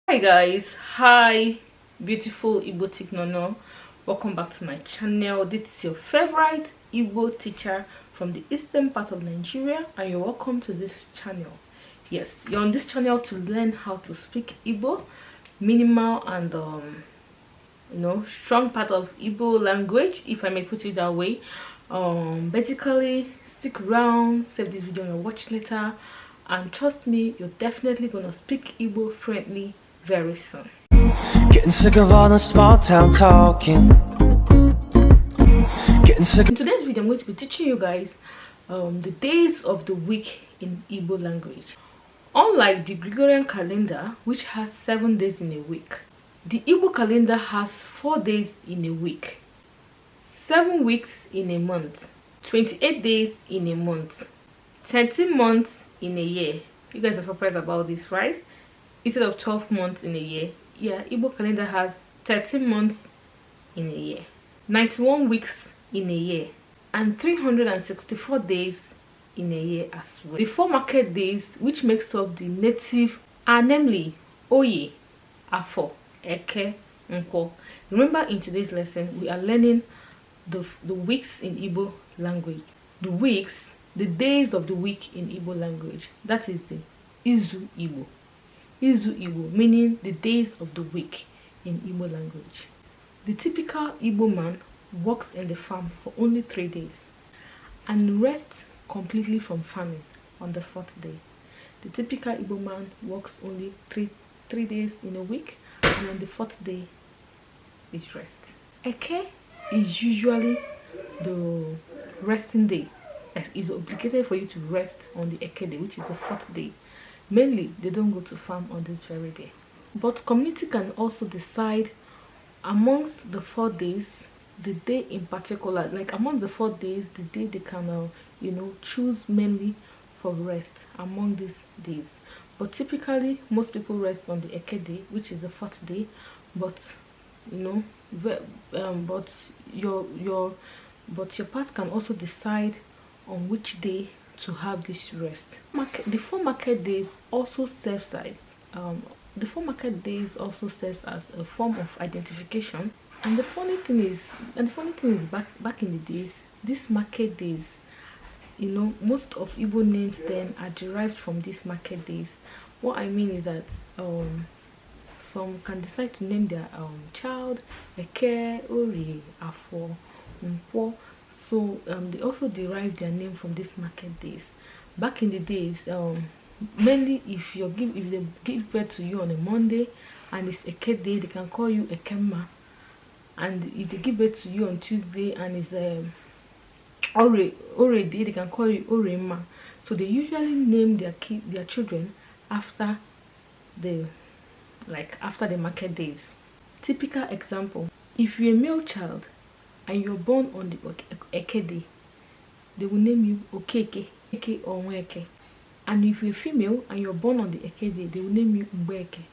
Hi guys, hi beautiful IGBOTIC nono, welcome back to my channel. This is your favorite Igbo teacher from the eastern part of Nigeria and you're welcome to this channel. Yes, you're on this channel to learn how to speak Igbo, minimal and strong part of Igbo language, if I may put it that way. Basically stick around, save this video on your watch later, and trust me, you're definitely gonna speak Igbo fluently very soon. Getting sick of all the small town talking. Getting sick. In today's video, I'm going to be teaching you guys the days of the week in Igbo language. Unlike the Gregorian calendar, which has 7 days in a week, the Igbo calendar has 4 days in a week, 7 weeks in a month, 28 days in a month, 13 months in a year. You guys are surprised about this, right? Instead of 12 months in a year, yeah, Igbo calendar has 13 months in a year, 91 weeks in a year, and 364 days in a year as well. The 4 market days which makes up the native are namely Oye, Afo, Eke, Nkwo. Remember, in today's lesson we are learning the weeks in Igbo language. The weeks, the days of the week in Igbo language. That is the IZU IGBO. IZU IGBO, meaning the days of the week in Igbo language. The typical Igbo man works in the farm for only 3 days and rests completely from farming on the 4th day. The typical Igbo man works only three days in a week, and on the 4th day is rest. Eke is usually the resting day. It is obligated for you to rest on the Eke day, which is the 4th day. Mainly, they don't go to farm on this very day. But community can also decide amongst the 4 days, the day in particular, like among the 4 days, the day they can, choose mainly for rest among these days. But typically, most people rest on the Eke day, which is the 4th day. But but your part can also decide on which day to have this rest. The 4 market days also serves as the 4 market days also serves as a form of identification. And the funny thing is back in the days, these market days, most of Igbo names then are derived from these market days. What I mean is that some can decide to name their child Eke, Ori, Afo, Nkwo. So they also derive their name from these market days. Back in the days, mainly if they give birth to you on a Monday and it's Eke day, they can call you Ekema. And if they give birth to you on Tuesday and it's Ore day, they can call you Orema. So they usually name their children after the market days. Typical example: if you're a male child and you're born on the Eke day, they will name you Okeke, Eke or Nweke. And if you're female and you're born on the Eke day, they will name you Mbeke.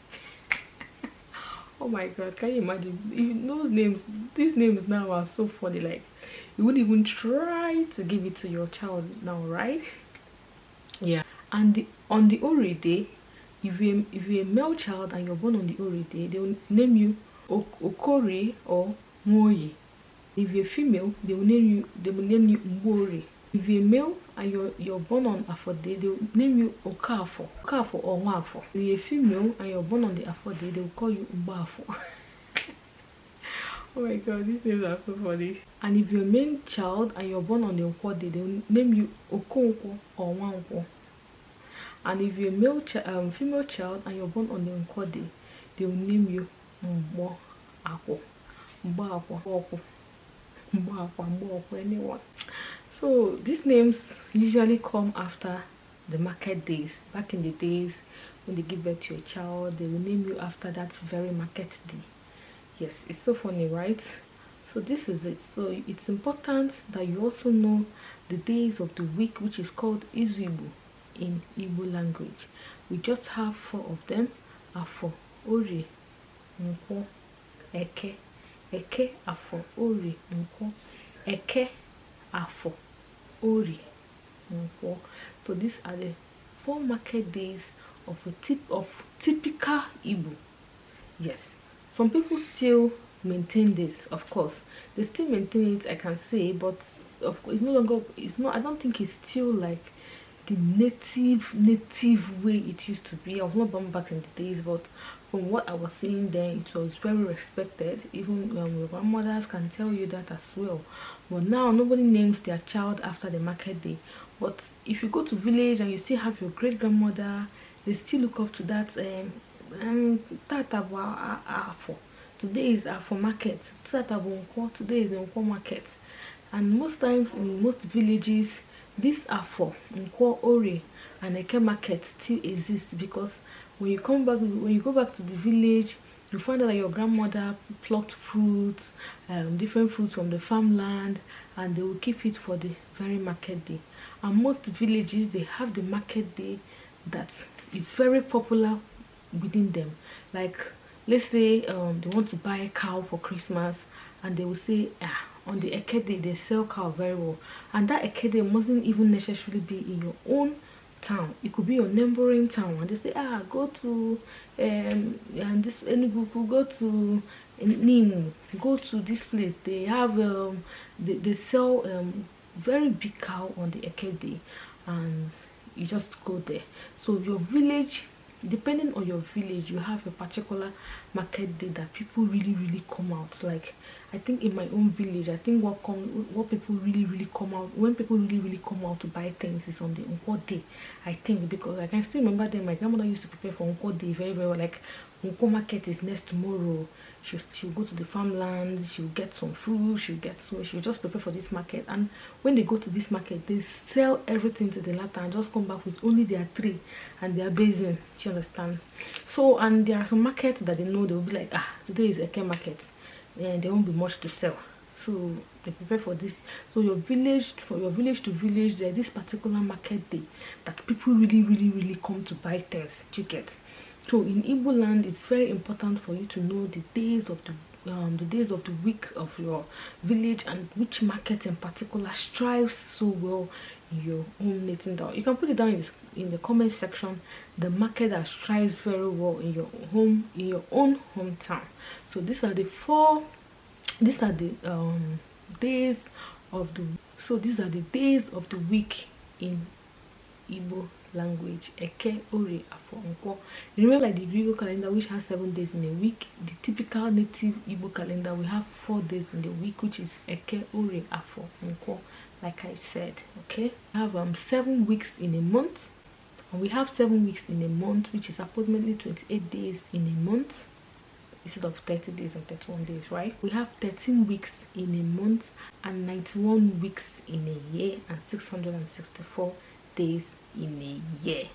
Oh my god, can you imagine? Those names, these names now are so funny. Like, you wouldn't even try to give it to your child now, right? Yeah. And on the Ori day, if you're a male child and you're born on the Ori day, they will name you Okori or Moye. If you're female, they will name you Mbori. If you're male and you're born on Afo day, they will name you Okafo or Nwafo. If you're female and you're born on the Afo day, they will call you Mbafo. Oh my god, these names are so funny. And if you're a male child and you're born on the Nkwo day, they will name you Okonkwo or Nwankwo. And if you're a female child and you're born on the Nkwo day, they will name you Mbo Akwo, anyone. So these names usually come after the market days. Back in the days when they give birth to a child, they will name you after that very market day. Yes, it's so funny, right? So this is it. So it's important that you also know the days of the week, which is called IZU IGBO in Igbo language. We just have 4 of them: Afo, Ori, Nkwo, Eke. Eke, Afo, Ori, Nkwo. Eke, Afo, Ori, Nkwo. So these are the 4 market days of typical Igbo Yes, some people still maintain this. Of course, they still maintain it, I can say, but of course it's no longer, it's not, I don't think it's still like the native way it used to be. I was not born back in the days, but from what I was seeing then, it was very respected. Even your grandmothers can tell you that as well. But now nobody names their child after the market day. But if you go to village and you still have your great grandmother, they still look up to that. For today is for market. Today is Nkwo market. And most times in most villages, these are for Nkwo Ore and Eke market still exist, because when you go back to the village, you find out that your grandmother plucked fruits, different fruits from the farmland, and they will keep it for the very market day. And most villages, they have the market day that is very popular within them. Like, let's say they want to buy a cow for Christmas, and they will say, on the Eke day they sell cow very well, and that Eke day mustn't even necessarily be in your own town. It could be your neighboring town, and they say, go to and this Enugu, go to Nimu, go to this place. They have they sell very big cow on the Eke day, and you just go there. So your village, depending on your village, you have a particular market day that people really come out. Like, I think in my own village, I think what people really come out, when people really come out to buy things, is on the Nkwo day. I think, because I can still remember then my grandmother used to prepare for Nkwo day very well. Like, Nkwo market is next tomorrow. She'll go to the farmland, she'll get some fruit, she'll just prepare for this market. And when they go to this market, they sell everything to the latter and just come back with only their tray and their basin. Do you understand? So, and there are some markets that they know, they'll be like, today is Eke market, and there won't be much to sell. So they prepare for this. So your village, for your village to village, there's this particular market day that people really come to buy things. Do you get? So in Igbo land, it's very important for you to know the days of the week of your village, and which market in particular strives so well in your own native town. You can put it down in the comment section, the market that strives very well in your own hometown. So these are the days of the week in Igbo language. Eke, Ore, Afo, Nkwo. Remember, like the Gregorian calendar, which has 7 days in a week, the typical native Igbo calendar, we have 4 days in the week, which is Eke, Ore, Afo, Nkwo, like I said. Okay, we have 7 weeks in a month, and we have 7 weeks in a month, which is approximately 28 days in a month, instead of 30 days and 31 days, right? We have 13 weeks in a month, and 91 weeks in a year, and 664 days in a year.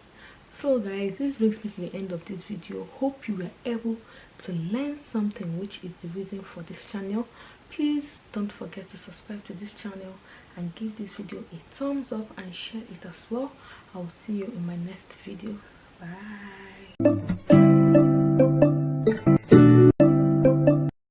So guys, this brings me to the end of this video. Hope you were able to learn something, which is the reason for this channel. Please don't forget to subscribe to this channel and give this video a thumbs up and share it as well. I'll see you in my next video. Bye.